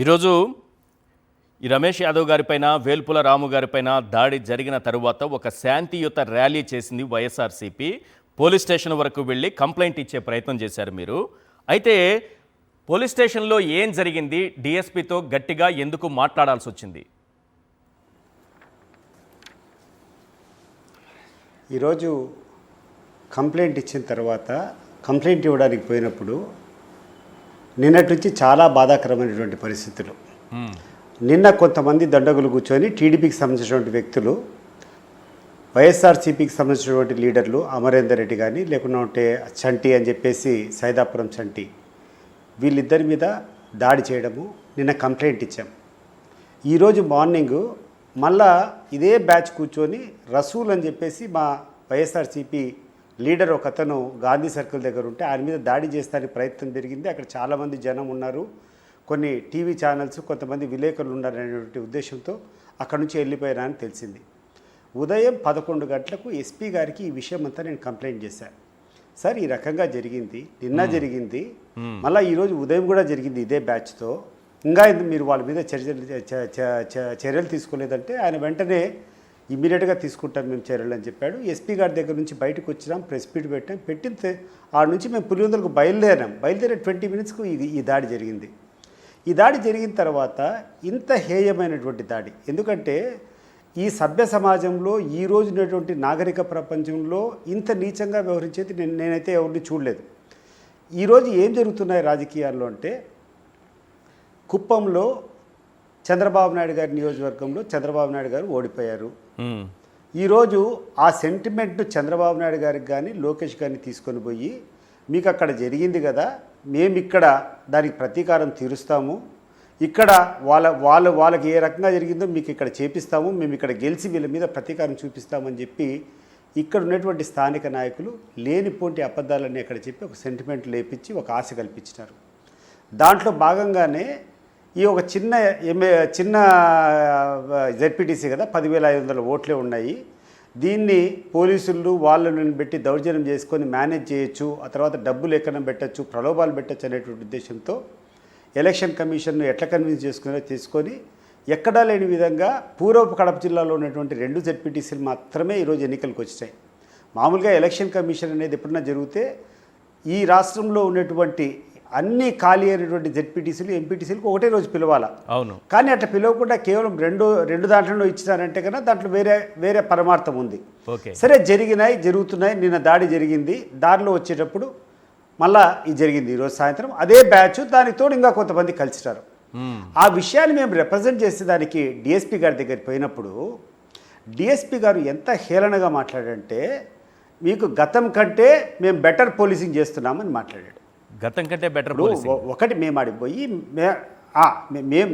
ఈరోజు ఈ రమేష్ యాదవ్ గారిపైన వేల్పుల రాము గారిపైన దాడి జరిగిన తరువాత ఒక శాంతియుత ర్యాలీ చేసింది వైఎస్ఆర్సీపీ. పోలీస్ స్టేషన్ వరకు వెళ్ళి కంప్లైంట్ ఇచ్చే ప్రయత్నం చేశారు మీరు. అయితే పోలీస్ స్టేషన్లో ఏం జరిగింది? డిఎస్పీతో గట్టిగా ఎందుకు మాట్లాడాల్సి వచ్చింది? ఈరోజు కంప్లైంట్ ఇచ్చిన తర్వాత కంప్లైంట్ ఇవ్వడానికి పోయినప్పుడు నిన్నటి నుంచి చాలా బాధాకరమైనటువంటి పరిస్థితులు. నిన్న కొంతమంది దండగులు కూర్చొని టీడీపీకి సంబంధించినటువంటి వ్యక్తులు, వైఎస్ఆర్సీపీకి సంబంధించినటువంటి లీడర్లు అమరేందర్ రెడ్డి కానీ లేకుంటే చంటి అని చెప్పేసి సైదాపురం చంటి, వీళ్ళిద్దరి మీద దాడి చేయడము నిన్న కంప్లైంట్ ఇచ్చాం. ఈరోజు మార్నింగ్ మళ్ళా ఇదే బ్యాచ్ కూర్చొని రసూల్ అని చెప్పేసి మా వైఎస్ఆర్సీపీ లీడర్ ఒక అతను గాంధీ సర్కిల్ దగ్గర ఉంటే ఆయన మీద దాడి చేస్తానికి ప్రయత్నం జరిగింది. అక్కడ చాలామంది జనం ఉన్నారు, కొన్ని టీవీ ఛానల్స్, కొంతమంది విలేకరులు ఉన్నారనేటువంటి ఉద్దేశంతో అక్కడ నుంచి వెళ్ళిపోయినా అని తెలిసింది. ఉదయం 11 గంటలకు ఎస్పీ గారికి ఈ విషయం అంతా నేను కంప్లైంట్ చేశాను. సార్, ఈ రకంగా జరిగింది, నిన్న జరిగింది, మళ్ళీ ఈరోజు ఉదయం కూడా జరిగింది ఇదే బ్యాచ్తో, ఇంకా మీరు వాళ్ళ మీద చర్యలు తీసుకోలేదంటే ఆయన వెంటనే ఇమ్మీడియట్గా తీసుకుంటాం మేము చర్యలు అని చెప్పాడు. ఎస్పీ గారి దగ్గర నుంచి బయటకు వచ్చినాం, ప్రెస్ మీట్ పెట్టిన ఆడ నుంచి మేము పులివెందులకు బయలుదేరే 20 మినిట్స్కు ఈ దాడి జరిగింది. ఈ దాడి జరిగిన తర్వాత ఇంత హేయమైనటువంటి దాడి, ఎందుకంటే ఈ సభ్య సమాజంలో ఈ రోజు ఉన్నటువంటి నాగరిక ప్రపంచంలో ఇంత నీచంగా వ్యవహరించేది నేనైతే ఎవరిని చూడలేదు. ఈరోజు ఏం జరుగుతున్నాయి రాజకీయాల్లో అంటే, కుప్పంలో చంద్రబాబు నాయుడు గారి నియోజకవర్గంలో చంద్రబాబు నాయుడు గారు ఓడిపోయారు. ఈరోజు ఆ సెంటిమెంట్ చంద్రబాబు నాయుడు గారికి కానీ లోకేష్ గారిని తీసుకొని పోయి, మీకు అక్కడ జరిగింది కదా, మేము ఇక్కడ దానికి ప్రతీకారం తీరుస్తాము, ఇక్కడ వాళ్ళకి ఏ రకంగా జరిగిందో మీకు ఇక్కడ చేపిస్తాము, మేము ఇక్కడ గెలిచి వీళ్ళ మీద ప్రతీకారం చూపిస్తామని చెప్పి ఇక్కడ ఉన్నటువంటి స్థానిక నాయకులు లేనిపోటి అబద్ధాలన్నీ అక్కడ చెప్పి ఒక సెంటిమెంట్ లేపించి ఒక ఆశ కల్పించినారు. దాంట్లో భాగంగానే ఈ ఒక చిన్న జెడ్పీటీసీ కదా, 10,500 ఓట్లే ఉన్నాయి, దీన్ని పోలీసులు వాళ్ళని పెట్టి దౌర్జన్యం చేసుకొని మేనేజ్ చేయొచ్చు, ఆ తర్వాత డబ్బులు ఎక్కడ పెట్టచ్చు, ప్రలోభాలు పెట్టచ్చు అనేటువంటి ఉద్దేశంతో ఎలక్షన్ కమిషన్ను ఎట్లా కన్విన్స్ తీసుకొని ఎక్కడా లేని విధంగా పూర్వపు కడప జిల్లాలో ఉన్నటువంటి 2 జెడ్పీటీసీలు మాత్రమే ఈరోజు ఎన్నికలకు వచ్చాయి. మామూలుగా ఎలక్షన్ కమిషన్ అనేది ఎప్పుడన్నా జరిగితే ఈ రాష్ట్రంలో ఉన్నటువంటి అన్ని ఖాళీ అయినటువంటి జెడ్పీటీసీలు ఎంపీటీసీలకు ఒకటే రోజు పిలవాలా. అవును, కానీ అట్లా పిలవకుండా కేవలం రెండు దాంట్లో ఇచ్చినారంటే కన్నా దాంట్లో వేరే పరమార్థం ఉంది. సరే, జరుగుతున్నాయి. నిన్న దాడి జరిగింది, దారిలో వచ్చేటప్పుడు మళ్ళా ఇది జరిగింది ఈరోజు సాయంత్రం. అదే బ్యాచ్, దానికి తోడు ఇంకా కొంతమంది కలిసినారు. ఆ విషయాన్ని మేము రిప్రజెంట్ చేసేదానికి డిఎస్పీ గారి దగ్గరికి పోయినప్పుడు డిఎస్పీ గారు ఎంత హేళనగా మాట్లాడంటే, మీకు గతం కంటే మేము బెటర్ పోలీసింగ్ చేస్తున్నామని మాట్లాడాడు. గతం కంటే బెటర్ ఒకటి మేము ఆడిపోయి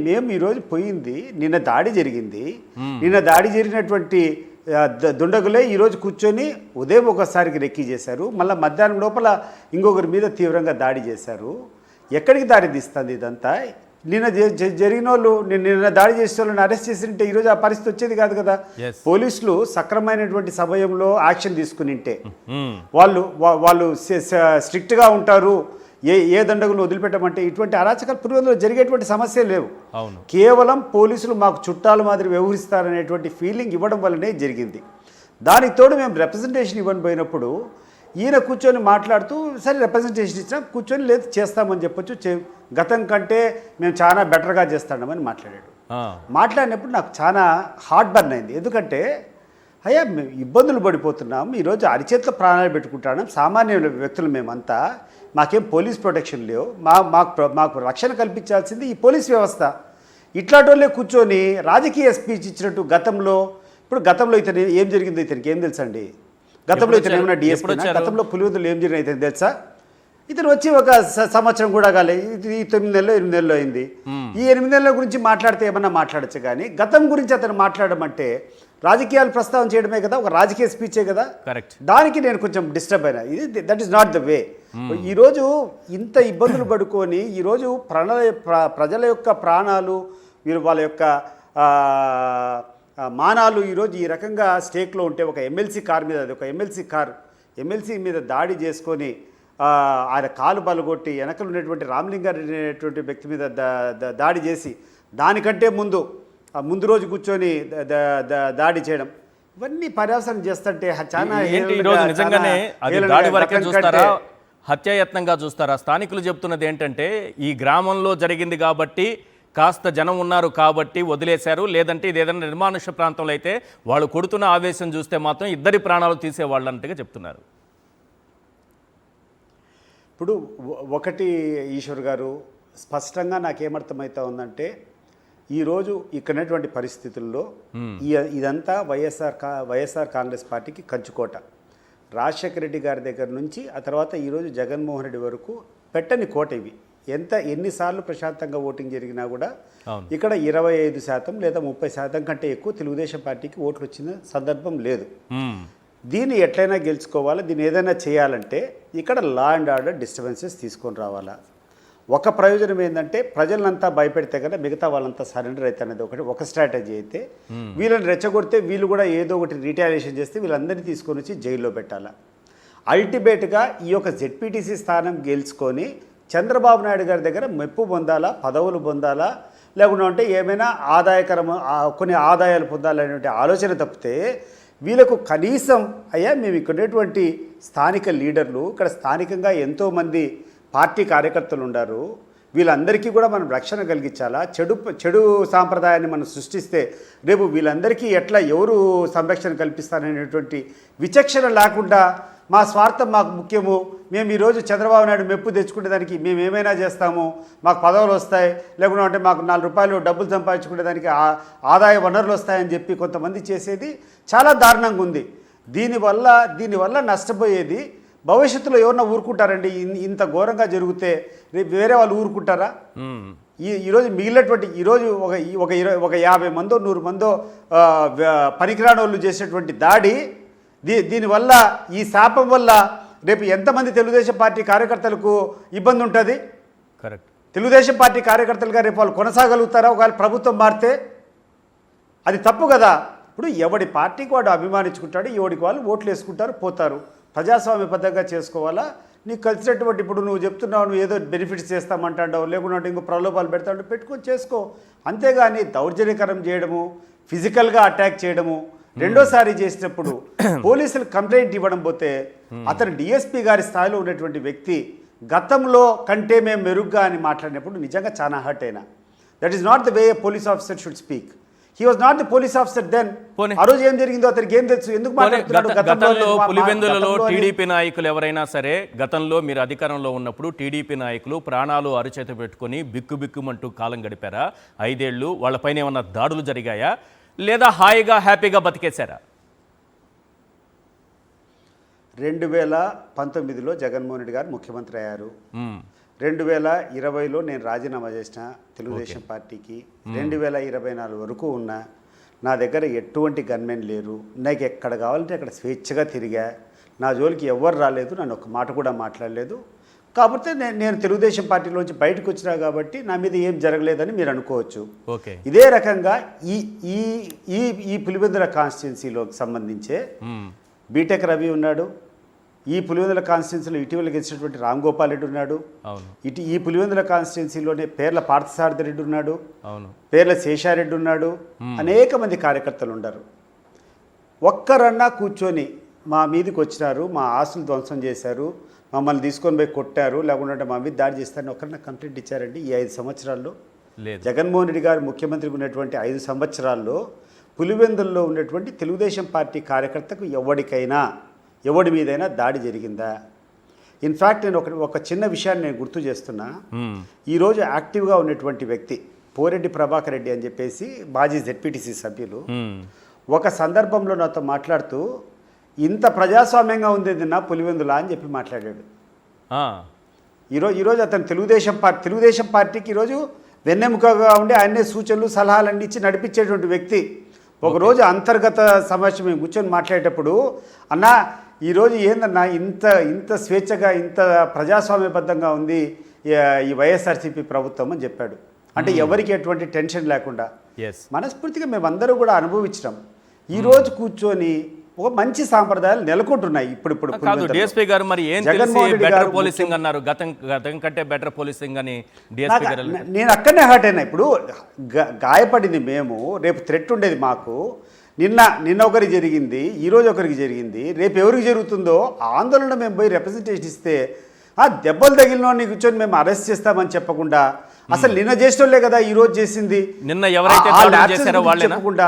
మేము ఈరోజు పోయింది, నిన్న దాడి జరిగింది, నిన్న దాడి జరిగినటువంటి దుండగులే ఈరోజు కూర్చొని ఉదయం ఒకసారికి రెక్కీ చేశారు, మళ్ళీ మధ్యాహ్నం లోపల ఇంకొకరి మీద తీవ్రంగా దాడి చేశారు. ఎక్కడికి దారి తీస్తుంది ఇదంతా? నిన్న జరిగిన వాళ్ళు, నిన్న దాడి చేసే వాళ్ళని అరెస్ట్ చేసింటే ఈరోజు ఆ పరిస్థితి వచ్చేది కాదు కదా. పోలీసులు సక్రమైనటువంటి సమయంలో యాక్షన్ తీసుకునింటే వాళ్ళు స్ట్రిక్ట్గా ఉంటారు, ఏ దండగులు వదిలిపెట్టమంటే ఇటువంటి అరాచకాలు పురోగతిలో జరిగేటువంటి సమస్య లేవు. కేవలం పోలీసులు మాకు చుట్టాల మాదిరి వ్యవహరిస్తారనేటువంటి ఫీలింగ్ ఇవ్వడం వల్లనే జరిగింది. దానికి తోడు మేము రిప్రజెంటేషన్ ఇవ్వని పోయినప్పుడు ఈయన కూర్చొని మాట్లాడుతూ, సరే రిప్రజెంటేషన్ ఇచ్చినా కూర్చొని లేదు చేస్తామని చెప్పొచ్చు, గతం కంటే మేము చాలా బెటర్గా చేస్తామని మాట్లాడాడు. మాట్లాడినప్పుడు నాకు చాలా హార్ట్ బర్న్ అయింది. ఎందుకంటే అయ్యా, మేము ఇబ్బందులు పడిపోతున్నాం, ఈరోజు అరిచేతిలో ప్రాణాలు పెట్టుకుంటున్నాం, సామాన్య వ్యక్తులు మేమంతా, మాకేం పోలీస్ ప్రొటెక్షన్ లేవు, మాకు రక్షణ కల్పించాల్సింది ఈ పోలీస్ వ్యవస్థ. ఇట్లాంటి వాళ్ళే కూర్చొని రాజకీయ స్పీచ్ ఇచ్చినట్టు గతంలో ఇతను ఏం జరిగిందో ఇతనికి ఏం తెలుసండి? గతంలో ఇతను ఏమైనా డిఎస్పీ, గతంలో పులివెందులు ఏం జరిగినా ఇతను తెలుసా? ఇతను వచ్చి ఒక సంవత్సరం కూడా కాలే, ఈ 9 నెలలు 8 నెలలు అయింది. ఈ 8 నెలల గురించి మాట్లాడితే ఏమన్నా మాట్లాడచ్చు, కానీ గతం గురించి అతను మాట్లాడడం అంటే రాజకీయాలు ప్రస్తావన చేయడమే కదా, ఒక రాజకీయ స్పీచే కదా. దానికి నేను కొంచెం డిస్టర్బ్ అయినా. దట్ ఈస్ నాట్ ద వే. ఈరోజు ఇంత ఇబ్బందులు పడుకొని ఈరోజు ప్రజల యొక్క ప్రాణాలు, వాళ్ళ యొక్క మానాలు ఈరోజు ఈ రకంగా స్టేక్లో ఉంటే, ఒక ఎమ్మెల్సీ కార్ మీద, అది ఒక ఎమ్మెల్సీ మీద దాడి చేసుకొని ఆయన కాలు బలగొట్టి వెనకలు ఉన్నటువంటి రామలింగారెడ్డి అనేటువంటి వ్యక్తి మీద దాడి చేసి దానికంటే ముందు రోజు కూర్చొని దాడి చేయడం, ఇవన్నీ పర్యావసనం చేస్తుంటే చాలా ఈరోజు నిజంగానే అది దాడి వరకే చూస్తారా, హత్యాయత్నంగా చూస్తారా? స్థానికులు చెప్తున్నది ఏంటంటే ఈ గ్రామంలో జరిగింది కాబట్టి కాస్త జనం ఉన్నారు కాబట్టి వదిలేశారు, లేదంటే ఇది ఏదైనా నిర్మానుష్య ప్రాంతంలో అయితే వాళ్ళు కొడుతున్న ఆవేశం చూస్తే మాత్రం ఇద్దరి ప్రాణాలు తీసేవాళ్ళు అన్నట్టుగా చెప్తున్నారు. ఇప్పుడు ఒకటి ఈశ్వర్ గారు, స్పష్టంగా నాకేమర్థమవుతా ఉందంటే ఈరోజు ఇక్కడటువంటి పరిస్థితుల్లో ఇదంతా వైఎస్ఆర్ కాంగ్రెస్ పార్టీకి కంచుకోట. రాజశేఖర రెడ్డి గారి దగ్గర నుంచి ఆ తర్వాత ఈరోజు జగన్మోహన్ రెడ్డి వరకు పెట్టని కోట ఇవి. ఎన్నిసార్లు ప్రశాంతంగా ఓటింగ్ జరిగినా కూడా ఇక్కడ 25% లేదా 30% కంటే ఎక్కువ తెలుగుదేశం పార్టీకి ఓట్లు వచ్చిన సందర్భం లేదు. దీన్ని ఎట్లయినా గెలుచుకోవాలా, దీన్ని ఏదైనా చేయాలంటే ఇక్కడ లా అండ్ ఆర్డర్ డిస్టర్బెన్సెస్ తీసుకొని రావాలా. ఒక ప్రయోజనం ఏంటంటే ప్రజలంతా భయపెడితే కదా మిగతా వాళ్ళంతా సరెండర్ అయితే అనేది ఒక స్ట్రాటజీ అయితే, వీళ్ళని రెచ్చగొడితే వీళ్ళు కూడా ఏదో ఒకటి రిటాలియేషన్ చేస్తే వీళ్ళందరినీ తీసుకొని వచ్చి జైల్లో పెట్టాలా. అల్టిమేట్గా ఈ యొక్క జెడ్పీటీసీ స్థానం గెలుచుకొని చంద్రబాబు నాయుడు గారి దగ్గర మెప్పు పొందాలా, పదవులు పొందాలా, లేకుండా అంటే ఏమైనా కొన్ని ఆదాయాలు పొందాలనేటువంటి ఆలోచన తప్పితే వీళ్ళకు కనీసం అయ్యా మేము ఇక్కడటువంటి స్థానిక లీడర్లు, ఇక్కడ స్థానికంగా ఎంతోమంది పార్టీ కార్యకర్తలు ఉన్నారు, వీళ్ళందరికీ కూడా మనం రక్షణ కలిగించాలా. చెడు సాంప్రదాయాన్ని మనం సృష్టిస్తే రేపు వీళ్ళందరికీ ఎవరు సంరక్షణ కల్పిస్తారనేటువంటి విచక్షణ లేకుండా మా స్వార్థం మాకు ముఖ్యము, మేము ఈరోజు చంద్రబాబు నాయుడు మెప్పు తెచ్చుకునే దానికి మేము ఏమైనా చేస్తాము, మాకు పదవులు వస్తాయి, లేకుండా అంటే మాకు 4 రూపాయలు డబ్బులు సంపాదించుకునే దానికి ఆదాయ వనరులు వస్తాయని చెప్పి కొంతమంది చేసేది చాలా దారుణంగా ఉంది. దీనివల్ల నష్టపోయేది భవిష్యత్తులో ఎవరన్నా ఊరుకుంటారండి? ఇంత ఘోరంగా జరిగితే రేపు వేరే వాళ్ళు ఊరుకుంటారా? ఈరోజు మిగిలినటువంటి ఈరోజు ఒక 50 మందో 100 మందో పనికిరాని వాళ్ళు చేసేటువంటి దాడి, దీనివల్ల ఈ శాపం వల్ల రేపు ఎంతమంది తెలుగుదేశం పార్టీ కార్యకర్తలకు ఇబ్బంది ఉంటుంది? కరెక్ట్. తెలుగుదేశం పార్టీ కార్యకర్తలుగా రేపు వాళ్ళు కొనసాగలుగుతారా ఒకవేళ ప్రభుత్వం మారితే? అది తప్పు కదా. ఇప్పుడు ఎవడి పార్టీకి వాడు అభిమానించుకుంటాడు, ఎవడికి వాళ్ళు ఓట్లు వేసుకుంటారు, పోతారు. ప్రజాస్వామ్యబద్ధంగా చేసుకోవాలా. నీకు కలిసినటువంటి ఇప్పుడు నువ్వు చెప్తున్నావు, నువ్వు ఏదో బెనిఫిట్స్ చేస్తామంటావు, లేకుండా ఇంకో ప్రలోభాలు పెడతావు, పెట్టుకొని చేసుకో. అంతేగాని దౌర్జన్యకరం చేయడము, ఫిజికల్గా అటాక్ చేయడము, రెండోసారి చేసినప్పుడు పోలీసులు కంప్లైంట్ ఇవ్వడం పోతే అతను డిఎస్పీ గారి స్థాయిలో ఉన్నటువంటి వ్యక్తి గతంలో కంటే మేము మెరుగ్గా అని మాట్లాడినప్పుడు నిజంగా చాలా హర్ట్ అయినా. That is not the way police officer should speak. He was not the police officer then. ఆ రోజు ఏం జరిగిందో అతనికి ఏం తెలుసు? ఎందుకు గతంలో పులివెందులలో టీడీపీ నాయకులు ఎవరైనా సరే, గతంలో మీరు అధికారంలో ఉన్నప్పుడు టీడీపీ నాయకులు ప్రాణాలు అరిచేత పెట్టుకొని బిక్కుబిక్కుమంటూ కాలం గడిపారా? 5 ఏళ్ళు వాళ్ళపైన ఏమన్నా దాడులు జరిగాయా, లేదా హాయిగా హ్యాపీగా బతికేశారా? 2019లో జగన్మోహన్ రెడ్డి గారు ముఖ్యమంత్రి అయ్యారు. 2020లో నేను రాజీనామా చేసిన తెలుగుదేశం పార్టీకి. 2024 వరకు ఉన్నా. నా దగ్గర ఎటువంటి గన్మెన్ లేరు. నాకు ఎక్కడ కావాలంటే అక్కడ స్వేచ్ఛగా తిరిగా. నా జోలికి ఎవ్వరు రాలేదు, నన్ను ఒక మాట కూడా మాట్లాడలేదు. కాకపోతే నేను తెలుగుదేశం పార్టీలోంచి బయటకు వచ్చినా కాబట్టి నా మీద ఏం జరగలేదని మీరు అనుకోవచ్చు. ఇదే రకంగా ఈ పులివెందుల కాన్స్టిట్యున్సీలోకి సంబంధించే బీటెక్ రవి ఉన్నాడు. ఈ పులివెందుల కాన్స్టిట్యున్సీలో ఇటీవల గెలిచినటువంటి రామ్ గోపాల్ రెడ్డి ఉన్నాడు. ఈ పులివెందుల కాన్స్టిట్యున్సీలోనే పేర్ల పార్థసారథి రెడ్డి ఉన్నాడు, పేర్ల శేషారెడ్డి ఉన్నాడు. అనేక మంది కార్యకర్తలు ఉన్నారు. ఒక్కరన్నా కూర్చొని మా మీదకి వచ్చినారు, మా ఆస్తులు ధ్వంసం చేశారు, మమ్మల్ని తీసుకొని పోయి కొట్టారు, లేకుంటే మా మీద దాడి చేస్తారని ఒకరిన కంప్లైంట్ ఇచ్చారండి ఈ 5 సంవత్సరాల్లో? జగన్మోహన్ రెడ్డి గారు ముఖ్యమంత్రిగా ఉన్నటువంటి 5 సంవత్సరాల్లో పులివెందుల్లో ఉన్నటువంటి తెలుగుదేశం పార్టీ కార్యకర్తకు ఎవడి మీదైనా దాడి జరిగిందా? ఇన్ఫ్యాక్ట్ నేను ఒక చిన్న విషయాన్ని నేను గుర్తు చేస్తున్నా. ఈరోజు యాక్టివ్గా ఉన్నటువంటి వ్యక్తి పోరెడ్డి ప్రభాకర్ రెడ్డి అని చెప్పేసి మాజీ జెడ్పీటీసీ సభ్యులు ఒక సందర్భంలో నాతో మాట్లాడుతూ ఇంత ప్రజాస్వామ్యంగా ఉంది నా పులివెందులా అని చెప్పి మాట్లాడాడు. ఈరోజు అతను తెలుగుదేశం పార్టీకి ఈరోజు వెన్నెముకగా ఉండి ఆయనే సూచనలు సలహాలన్నీ ఇచ్చి నడిపించేటువంటి వ్యక్తి. ఒకరోజు అంతర్గత సమస్య మేము కూర్చొని మాట్లాడేటప్పుడు, అన్నా ఈరోజు ఏందన్నా ఇంత స్వేచ్ఛగా ఇంత ప్రజాస్వామ్యబద్ధంగా ఉంది ఈ వైఎస్ఆర్సీపీ ప్రభుత్వం అని చెప్పాడు. అంటే ఎవరికి ఎటువంటి టెన్షన్ లేకుండా మనస్ఫూర్తిగా మేమందరూ కూడా అనుభవించడం. ఈరోజు కూర్చొని ఒక మంచి సాంప్రదాయాలు నెలకొంటున్నాయి ఇప్పుడు కాదు పులివెందులలో. డిఎస్పీ గారు మరి ఏం తెలిసి జగన్మోహన్ రెడ్డి బెటర్ గారు పోలీసింగ్ అన్నారు, గతం కంటే బెటర్ పోలీసింగ్ అని డిఎస్పీ గారు నేను అక్కడనే హర్ట్ అయినా. ఇప్పుడు గాయపడింది మేము, రేపు థ్రెట్ ఉండేది మాకు. నిన్న ఒకరికి జరిగింది, ఈరోజు ఒకరికి జరిగింది, రేపు ఎవరికి జరుగుతుందో ఆందోళన మేము పోయి రిప్రజెంటేషన్ ఇస్తే ఆ దెబ్బలు తగిలిన కూర్చొని మేము అరెస్ట్ చేస్తామని చెప్పకుండా, అసలు నిన్న చేసేటోళ్ళే కదా ఈ రోజు చేసింది. నిన్న ఎవరైతే ఆ దాడులు lapses చేశారో గురించి వాళ్ళేనా? చెప్పకుండా